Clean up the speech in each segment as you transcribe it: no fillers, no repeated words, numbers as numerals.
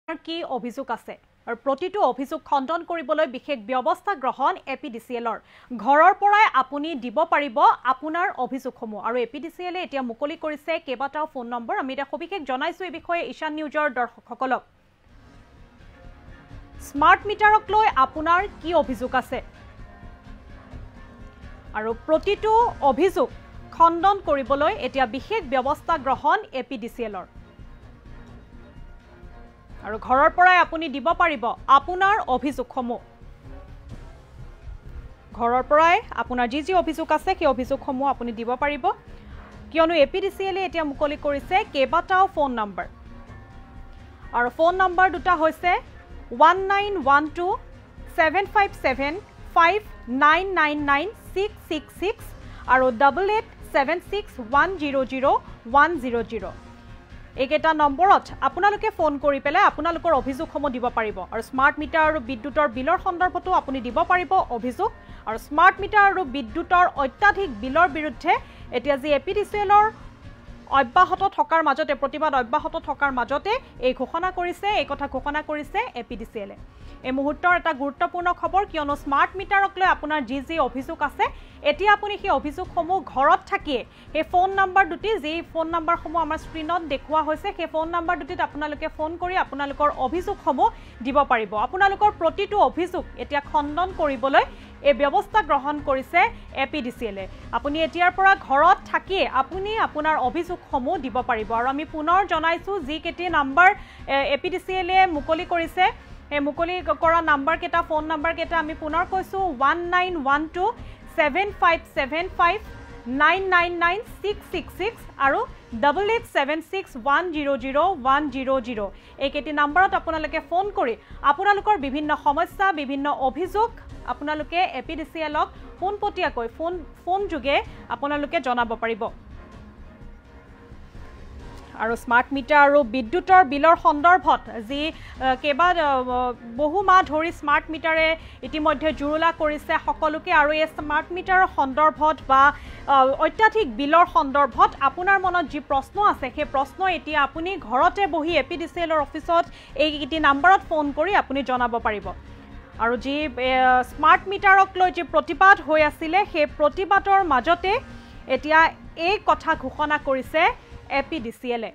কি অভিযোগ আছে আৰু প্ৰতিটো অভিযোগ খণ্ডন কৰিবলৈ বিশেষ ব্যৱস্থা গ্ৰহণ এপিডিসিএলৰ ঘৰৰ পৰাই আপুনি দিব পাৰিব আপোনাৰ অভিযোগসমূহ আৰু এপিডিসিএলে এতিয়া মুকলি কৰিছে কেইবাটাও ফোন নম্বৰ আমি এটা সবিশেষ জনাইছো এই বিষয়ে ঈশান নিউজৰ দৰ্শকসকলক স্মাৰ্ট মিটাৰক লৈ আপোনাৰ কি অভিযোগ আছে আৰু প্ৰতিটো অভিযোগ খণ্ডন কৰিবলৈ এতিয়া বিশেষ ব্যৱস্থা গ্ৰহণ এপিডিসিএলৰ আৰু ঘৰৰ পৰাই আপুনি দিব পাৰিব আপোনাৰ অভিযোগসমূহ ঘৰৰ পৰাই আপোনাৰ যি অভিযোগ আছে সেই অভিযোগসমূহ আপুনি দিব পাৰিব কিয়নো এপিডিসিএলে এতিয়া মুকলি কৰিছে কেইবাটাও ফোন নম্বৰ আৰু ফোন নম্বৰ দুটা হৈছে 19127575999666 আৰু 8876100100 এইকেইটা নম্বৰত আপোনালোকে ফোন কৰি পেলাই আপোনালোকৰ অভিযোগসমূহ দিব পাৰিব আৰু স্মাৰ্ট মিটাৰ আৰু বিদ্যুতৰ বিলৰ সন্দৰ্ভতো আপুনি দিব পাৰিব অভিযোগ আৰু স্মাৰ্ট মিটাৰ আৰু বিদ্যুতৰ অত্যাধিক বিলৰ বিৰুদ্ধে এতিয়া যি এপিডিসিএলৰ অব্যাহত থকাৰ মাজতে প্ৰতিবাদ অব্যাহত থকাৰ মাজতে এই ঘোষণা কৰিছে এই কথা ঘোষণা কৰিছে এপিডিসিএলে এই মুহূৰ্তৰ এটা গুৰুত্বপূৰ্ণ খবৰ কিয়নো স্মাৰ্ট মিটাৰক লৈ আপোনাৰ যি অভিযোগ আছে এতিয়া আপুনি সেই অভিযোগসমূহ ঘৰত থাকিয়ে এই ফোন নম্বৰ দুটি যি ফোন নম্বৰসমূহ আমাৰ স্ক্ৰীনত দেখুওৱা হৈছে সেই ফোন নম্বৰ দুটিত আপোনালোকে ফোন কৰি আপোনালোকৰ অভিযোগসমূহ দিব পাৰিব আপোনালোকৰ প্ৰতিটো অভিযোগ এতিয়া খণ্ডন কৰিবলৈ এই ব্যৱস্থা গ্ৰহণ কৰিছে এপিডিসিএলে আপুনি এতিয়াৰ পৰা ঘৰত থাকিয়ে আপুনি আপোনাৰ অভিযোগসমূহ দিব পাৰিব আৰু আমি পুনৰ জনাইছো যি কেটি নম্বৰ এপিডিসিএলে মুকলি কৰিছে এই মুকলি কৰা নম্বৰ কেটা ফোন নম্বৰ কেটা আমি পুনৰ কৈছো 19127575999666 আৰু 8876100100 এই কেটি নম্বৰত আপোনালোকে ফোন কৰি আপোনালোকৰ বিভিন্ন সমস্যা বিভিন্ন অভিযোগ আপোনালোকে এপিডিসিএলক পোনপটীয়াকৈ ফোন যোগে আপোনালোকে জনাব পাৰিব আৰু স্মাৰ্ট মিটাৰ আৰু বিদ্যুতৰ বিলৰ সন্দৰ্ভত যি কেবা বহু মাহ ধৰি স্মাৰ্ট মিটাৰে ইতিমধ্যে জুৰুলা কৰিছে সকলোকে আৰু এই স্মাৰ্ট মিটাৰৰ সন্দৰ্ভত বা অত্যাধিক বিলৰ সন্দৰ্ভত আপোনাৰ মনত যি প্ৰশ্ন আছে সেই প্ৰশ্ন এতিয়া আপুনি ঘৰতে বহি এপিডিসিএলৰ অফিচত এইকেইটি নম্বৰত ফোন কৰি আপুনি জনাব পাৰিব আৰু যি স্মাৰ্ট মিটাৰক লৈ যি প্ৰতিবাদ হৈ আছিল সেই প্ৰতিবাদৰ মাজতে এতিয়া এই কথা ঘোষণা কৰিছে এপিডিসিএলে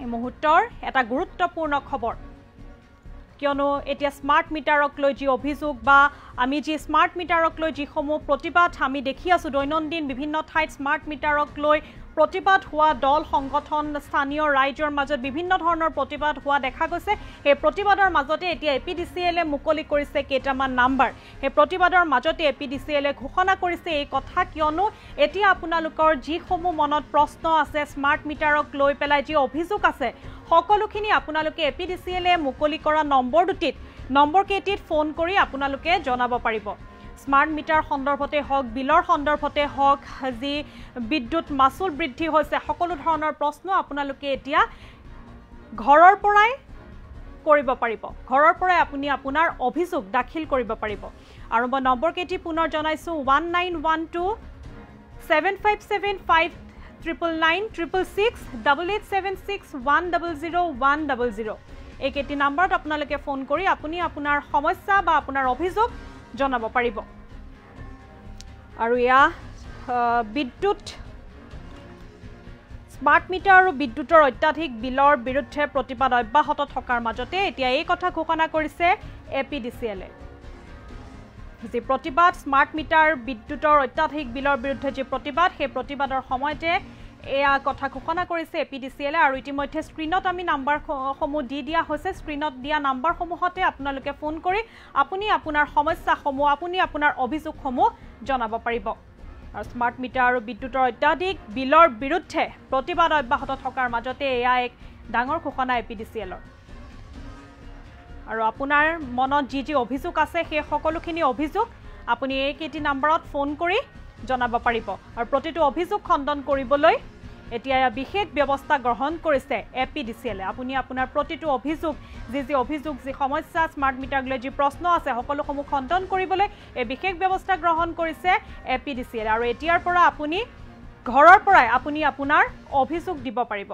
এই মুহূৰ্তৰ এটা গুৰুত্বপূৰ্ণ খবৰ কিয়নো এতিয়া স্মাৰ্ট মিটাৰক লৈ যি অভিযোগ বা আমি যি স্মাৰ্ট মিটাৰক লৈ যিসমূহ প্ৰতিবাদ আমি দেখি আছো দৈনন্দিন বিভিন্ন ঠাইত স্মাৰ্ট মিটাৰক লৈ প্ৰতিবাদ হোৱা দল সংগঠন স্থানীয় ৰাইজৰ মাজত বিভিন্ন ধৰণৰ প্ৰতিবাদ হোৱা দেখা গৈছে এই প্ৰতিবাদৰ মাজতে এতিয়া এপিডিসিএলে মুকলি কৰিছে কেইটামান নম্বৰ এই প্ৰতিবাদৰ মাজতে এপিডিসিএলে ঘোষণা কৰিছে এই কথা কিয়নো এতিয়া আপোনালোকৰ যিসমূহ মনত প্ৰশ্ন আছে স্মাৰ্ট মিটাৰক লৈ পেলাই যি অভিযোগ আছে সকলোখিনি আপোনালোকে এপিডিসিএলে মুকলি কৰা নম্বৰ দুটিত নম্বৰ কেইটিত ফোন কৰি আপোনালোকে জনাব পাৰিব স্মাৰ্ট মিটাৰ সন্দৰ্ভতে হওক বিলৰ সন্দৰ্ভতে হওক যি বিদ্যুৎ মাচুল বৃদ্ধি হৈছে সকলো ধৰণৰ প্ৰশ্ন আপোনালোকে এতিয়া ঘৰৰ পৰাই কৰিব পাৰিব ঘৰৰ পৰাই আপুনি আপোনাৰ অভিযোগ দাখিল কৰিব পাৰিব আৰু মই নম্বৰ কেইটি পুনৰ জনাইছো 19127575999666 8876100100 এই কেইটি নম্বৰত আপোনালোকে ফোন কৰি আপুনি আপোনাৰ সমস্যা বা আপোনাৰ অভিযোগ জনাব পাৰিব আৰু ইয়া বিদ্যুৎ স্মাৰ্ট মিটাৰ আৰু বিদ্যুতৰ অত্যাধিক বিলৰ বিৰুদ্ধে প্ৰতিবাদ অব্যাহত থকাৰ মাজতে এতিয়া এই কথা ঘোষণা কৰিছে এপিডিসিএলে যি প্ৰতিবাদ স্মাৰ্ট মিটাৰ বিদ্যুতৰ অত্যাধিক বিলৰ বিৰুদ্ধে যি প্ৰতিবাদ সেই প্ৰতিবাদৰ সময়তে এয়া কথা ঘোষণা কৰিছে এপিডিসিএলে আৰু ইতিমধ্যে স্ক্ৰীনত আমি নম্বৰসমূহ দিয়া হৈছে স্ক্ৰীনত দিয়া নম্বৰসমূহতে আপোনালোকে ফোন কৰি আপুনি আপোনাৰ সমস্যাসমূহ আপুনি আপোনাৰ অভিযোগসমূহ জনাব পাৰিব আৰু স্মাৰ্ট মিটাৰ আৰু বিদ্যুতৰ অত্যাধিক বিলৰ বিৰুদ্ধে প্ৰতিবাদ অব্যাহত থকাৰ মাজতে এয়া এক ডাঙৰ ঘোষণা এপিডিসিএলৰ আৰু আপোনাৰ মনত যি অভিযোগ আছে সেই সকলোখিনি অভিযোগ আপুনি এই কেইটি নম্বৰত ফোন কৰি জনাব পাৰিব আৰু প্ৰতিটো অভিযোগ খণ্ডন কৰিবলৈ এতিয়া বিশেষ ব্যৱস্থা গ্ৰহণ কৰিছে এপিডিসিএলে আপুনি আপোনাৰ প্ৰতিটো অভিযোগ যি অভিযোগ যি সমস্যা স্মাৰ্ট মিটাৰক লৈ যি প্ৰশ্ন আছে সকলোসমূহ খণ্ডন কৰিবলৈ এই বিশেষ ব্যৱস্থা গ্ৰহণ কৰিছে এপিডিসিএলে আৰু এতিয়াৰ পৰা আপুনি ঘৰৰ পৰাই আপুনি আপোনাৰ অভিযোগ দিব পাৰিব